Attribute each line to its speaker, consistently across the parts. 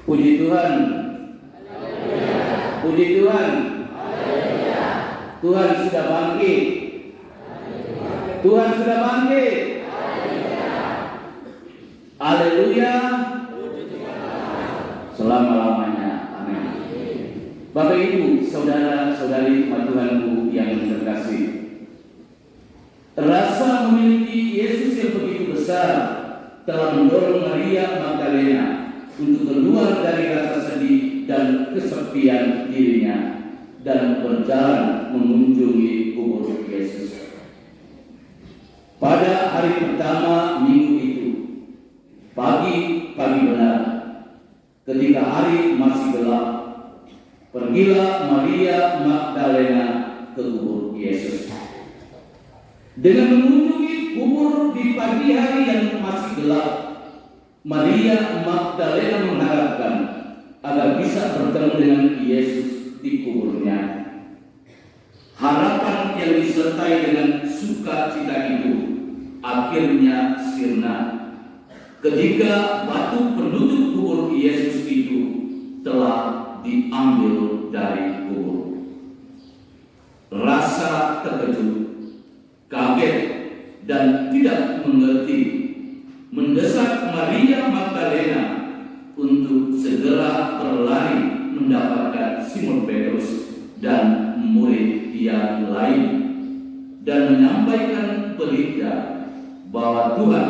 Speaker 1: Puji Tuhan. Puji Tuhan. Tuhan sudah bangkit. Tuhan sudah bangkit. Haleluya. Selama-lamanya. Amin. Bapak Ibu, saudara-saudari Tuhanku yang terkasih, rasa memiliki Yesus yang begitu besar telah mendorong Maria Magdalena untuk keluar dari rasa sedih dan kesepian dirinya dan berjalan mengunjungi kubur Yesus. Pada hari pertama minggu itu, pagi benar, ketika hari masih gelap, pergilah Maria Magdalena ke kubur Yesus. Dengan mengunjungi kubur di pagi hari yang masih gelap, Maria Magdalena mengharapkan agar bisa bertemu dengan Yesus di kuburnya. Harapan yang disertai dengan sukacita itu akhirnya sirna ketika batu penutup kubur Yesus itu telah diambil dari kubur. Rasa terkejut, kaget, dan tidak mengerti mendesak Maria Magdalena untuk segera berlari mendapatkan Simon Petrus dan murid yang lain dan menyampaikan berita bahwa Tuhan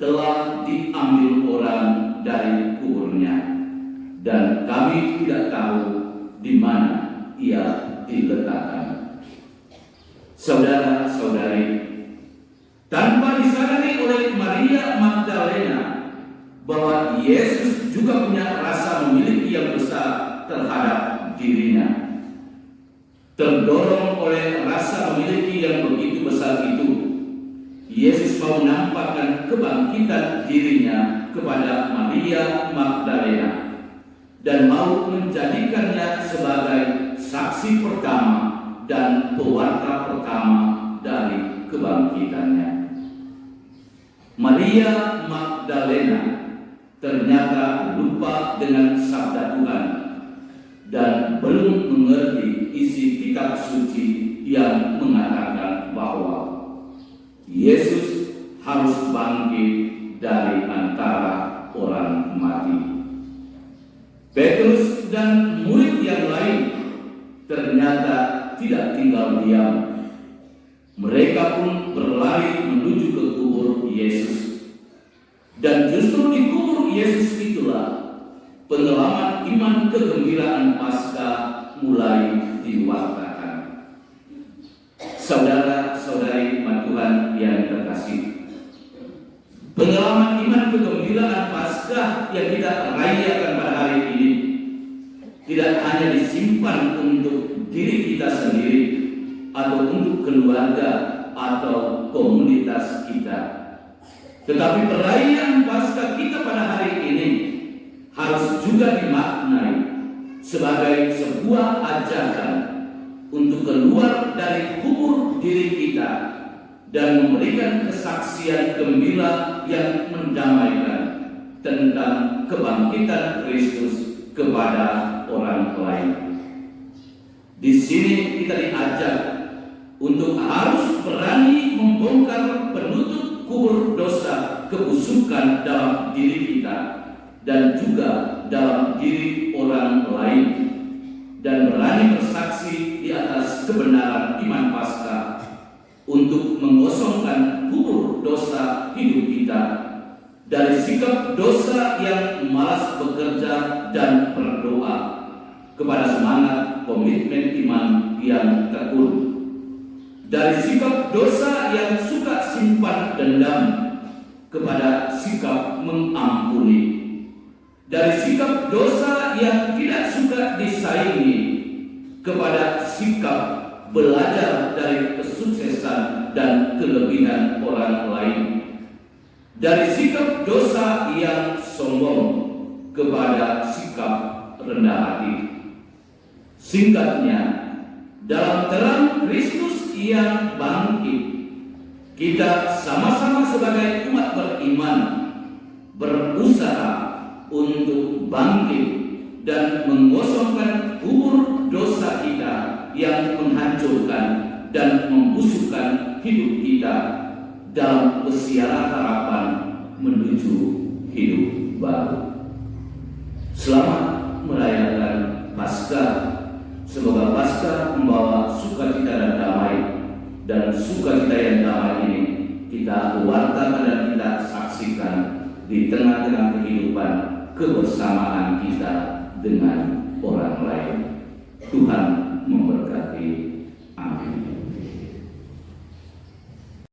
Speaker 1: telah diambil orang dari kuburnya dan kami tidak tahu di mana ia diletakkan. Saudara-saudari, tanpa disadari oleh Maria Magdalena bahwa Yesus juga punya rasa memiliki yang besar terhadap dirinya. Terdorong oleh rasa memiliki yang begitu besar itu, Yesus mau menampakkan kebangkitan dirinya kepada Maria Magdalena dan mau menjadikannya sebagai saksi pertama dan pewarta pertama dari kebangkitannya. Maria Magdalena ternyata lupa dengan sabda Tuhan dan belum mengerti isi kitab suci yang mengatakan bahwa Yesus harus bangkit dari antara orang mati. Petrus dan murid yang lain ternyata tidak tinggal diam. Mereka pun berlari menuju ke kubur Yesus. Dan justru di kubur Yesus itulah pengalaman iman kegembiraan Paskah mulai diwaktakan. Saudara-saudari Tuhan yang terkasih, pengalaman iman kegembiraan Paskah yang kita rayakan pada hari ini tidak hanya disimpan untuk diri kita sendiri atau untuk keluarga atau komunitas kita, tetapi perayaan Paskah kita pada hari ini harus juga dimaknai sebagai sebuah ajakan untuk keluar dari kubur diri kita dan memberikan kesaksian gembira yang mendamaikan tentang kebangkitan Kristus kepada orang lain. Di sini kita diajak untuk harus berani membongkar penutup kubur dosa kebusukan dalam diri kita dan juga dalam diri orang lain, dan berani bersaksi di atas kebenaran iman Paskah untuk mengosongkan kubur dosa hidup kita dari sikap dosa yang malas bekerja dan berdoa kepada semangat komitmen iman yang tekun, dari sikap dosa yang suka simpan dendam kepada sikap mengampuni, dari sikap dosa yang tidak suka disaingi kepada sikap belajar dari kesuksesan dan kelebihan orang lain, dari sikap dosa yang sombong kepada sikap rendah hati. Singkatnya, dalam terang Kristus yang bangkit, kita sama-sama sebagai umat beriman berusaha untuk bangkit dan mengosongkan kubur dosa kita yang menghancurkan dan membusukkan hidup kita dalam pesiaran harapan menuju hidup baru. Selamat merayakan Paskah. Semoga Paskah membawa sukacita dan damai, dan sukacita yang damai ini kita wartakan dan kita saksikan di tengah-tengah kehidupan kebersamaan kita dengan orang lain. Tuhan memberkati. Amin.